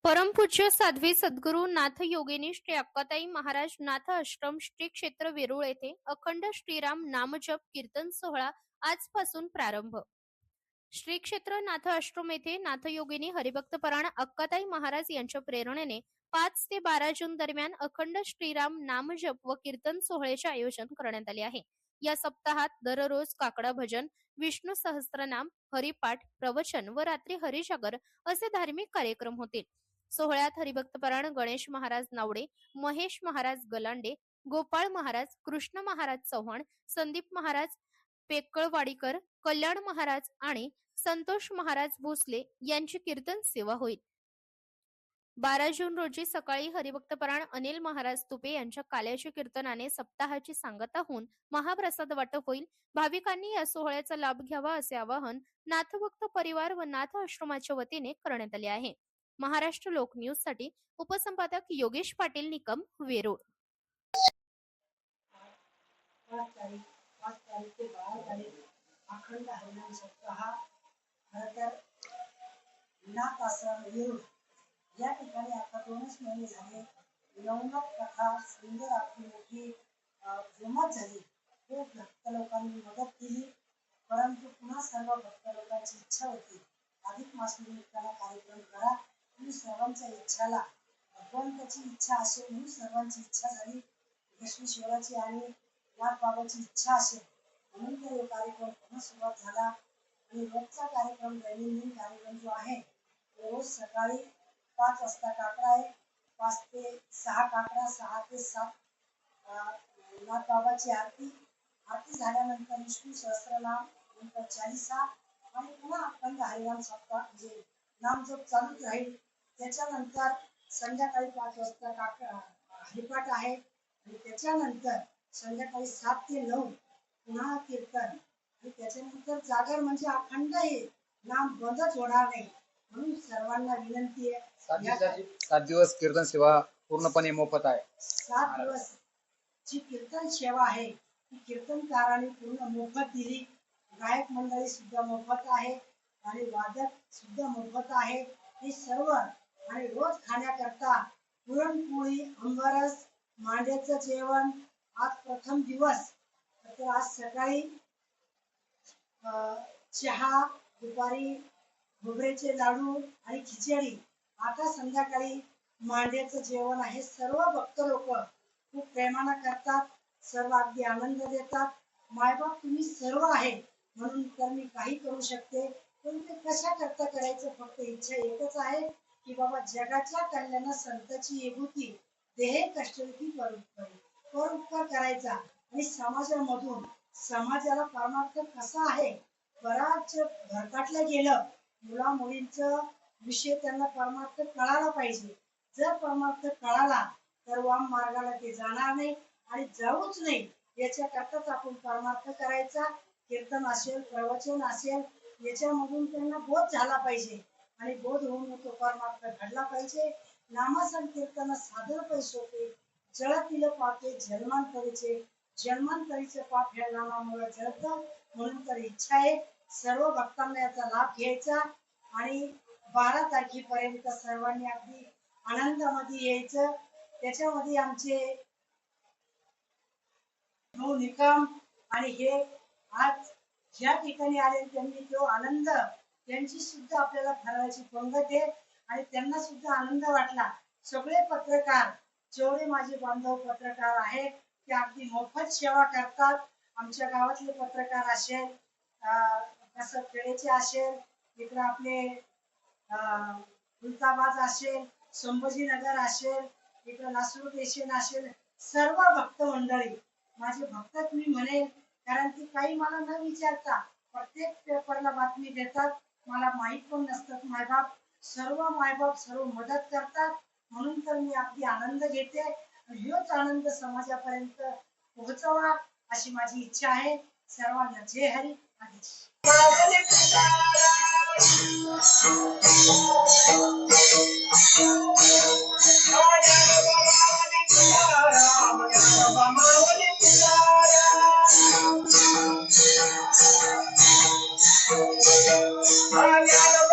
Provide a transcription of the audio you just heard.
परमपूज्य साध्वी सद्गुरू नाथ योगिनी श्री अक्काताई महाराज नाथ आश्रम श्री क्षेत्र वेरूळ येथे अखंड श्रीराम नामजप कीर्तन सोहळा आजपासून प्रारंभ. श्री क्षेत्र नाथ आश्रम येथे नाथयोगिनी हरिभक्तपरायण अक्काताई महाराज यांच्या प्रेरणेने 5 ते 12 जून दरम्यान अखंड श्रीराम नामजप व कीर्तन सोहळ्याचे आयोजन करण्यात आले आहे. या सप्ताहात दररोज काकडा भजन, विष्णू सहस्त्रनाम, हरिपाठ, प्रवचन व रात्री हरिजागर असे धार्मिक कार्यक्रम होतील. सोहळ्यात हरिभक्तपरायण गणेश महाराज नावडे, महेश महाराज गलांडे, गोपाळ महाराज, कृष्ण महाराज चव्हाण, संदीप महाराज पेकळवाडीकर, कल्याण महाराज आणि संतोष महाराज भोसले यांची कीर्तन सेवा होईल. 12 जून रोजी सकाळी हरिभक्तपरायण अनिल महाराज तुपे यांच्या काल्याच्या कीर्तनाने सप्ताहाची सांगता होऊन महाप्रसाद वाटप होईल. भाविकांनी या सोहळ्याचा लाभ घ्यावा असे आवाहन नाथभक्त परिवार व नाथ आश्रमाच्या वतीने करण्यात आले आहे. महाराष्ट्र लोक न्यूज साठी उपसंपादक योगेश पाटील निकम, वेरूळ. 5 तारीख ते 12 तारीख अखंड हरिनाम सप्ताह खरतर नाथ आश्रम वेरूळ या ठिकाणी आता 2च महिने झाले. नवनाथ कथा सुंदर आपली मोठी जमात झाली. खूप भक्त लोकांनी मदत केली, परंतु पुन्हा सर्व भक्त लोकांची इच्छा होती अधिक मास निमित्ताने कार्यक्रम करा आणि सर्वांच्या इच्छाला भगवंताची इच्छा असेल म्हणून सर्वांची इच्छा झाली. यशवीश्वराची आणि नाथ बाबाची इच्छा असेल म्हणून तो कार्यक्रम पुन्हा सुरुवात झाला. आणि रोजचा कार्यक्रम दैनंदिन कार्यक्रम जो आहे तो रोज सकाळी 5 वाजता काकडा आहे, 5 ते 6 काकडा, 6 ते 7 नाथ बाबाची आरती झाल्यानंतर विष्णू सहस्त्रनाम, नंतर चालीसा आणि पुन्हा अखंड हरिनाम सप्ताह म्हणजे नामजप चालूच राहील. त्याच्यानंतर संध्याकाळी 5 वाजता हरिपाठ आहे आणि त्याच्यानंतर संध्याकाळी 7 ते 9 पुन्हा कीर्तन आणि त्याच्यानंतर जागर म्हणजे अखंड हे नाम बंदच होणार नाही म्हणून सर्वांना विनंती आहे. 7 दिवस कीर्तन सेवा पूर्णपणे मोफत आहे. 7 दिवस जी कीर्तन सेवा आहे ती कीर्तनकारांनी पूर्ण मोफत दिली. गायक मंडळी सुद्धा मोफत आहे आणि वादक सुद्धा मोफत आहे. हे सर्व आणि रोज खाण्याकरता पुरणपोळी, आंबरस, मांड्याचं जेवण. आज प्रथम दिवस तर आज सकाळी चहा, दुपारी खोबऱ्याचे लाडू आणि खिचडी. आता संध्याकाळी मांड्याचं जेवण आहे. सर्व भक्त लोक खूप प्रेमाने करतात, सर्व अगदी आनंद देतात. मायबाप तुम्ही सर्व आहे म्हणून तर मी काही करू शकते, पण ते कशा करता करायचं फक्त इच्छा एकच आहे की बाबा जगाच्या कल्याणात संताची विभूती देहे कष्टरूपी परोपकार करायचा आणि समाजामधून समाजाला परमार्थ कसा आहे बराच भरकटलं गेलं. मुला मुलींचं विषय त्यांना परमार्थ कळाला पाहिजे. जर परमार्थ कळाला तर वाम मार्गाला ते जाणार नाही आणि जाऊच नाही. याच्याकरताच आपण परमार्थ करायचा. कीर्तन असेल, प्रवचन असेल, याच्यामधून त्यांना बोध झाला पाहिजे आणि बोध होऊन तो परमार्थ घडला पाहिजे. नामसंकीर्तन साधन पैसोते जळतील पापे जन्मांतरीचे, जन्मांतरीचे पाप ह्या नामामुळे जळतं. म्हणून तर इच्छा आहे सर्व भक्तांना याचा लाभ घ्यायचा आणि 12 तारखेपर्यंत सर्वांनी अगदी आनंदामध्ये यायचं. त्याच्यामध्ये आमचे निकम आणि हे आज ज्या ठिकाणी आले त्यांनी तो आनंद त्यांची सुद्धा आपल्याला फराळाची पंगत आहे आणि त्यांना सुद्धा आनंद वाटला. सगळे पत्रकार जेवढे माझे बांधव पत्रकार आहेत ते अगदी मोफत सेवा करतात. आमच्या गावातले पत्रकार असेल, कसं खेडेचे असेल, इकडे आपले खुलताबाद असेल, संभाजीनगर असेल, इकडे लासूर स्टेशन असेल, सर्व भक्त मंडळी माझे भक्त मी म्हणेन. कारण की काही मला न विचारता प्रत्येक पेपरला बातमी देतात. मला माहित पण नसतात मायबाप. सर्व मायबाप सर्व मदत करतात म्हणून तर मी अगदी आनंद घेते. ह्योच आनंद समाजापर्यंत पोहोचवा अशी माझी इच्छा आहे. सर्वांना जय हरी. I got a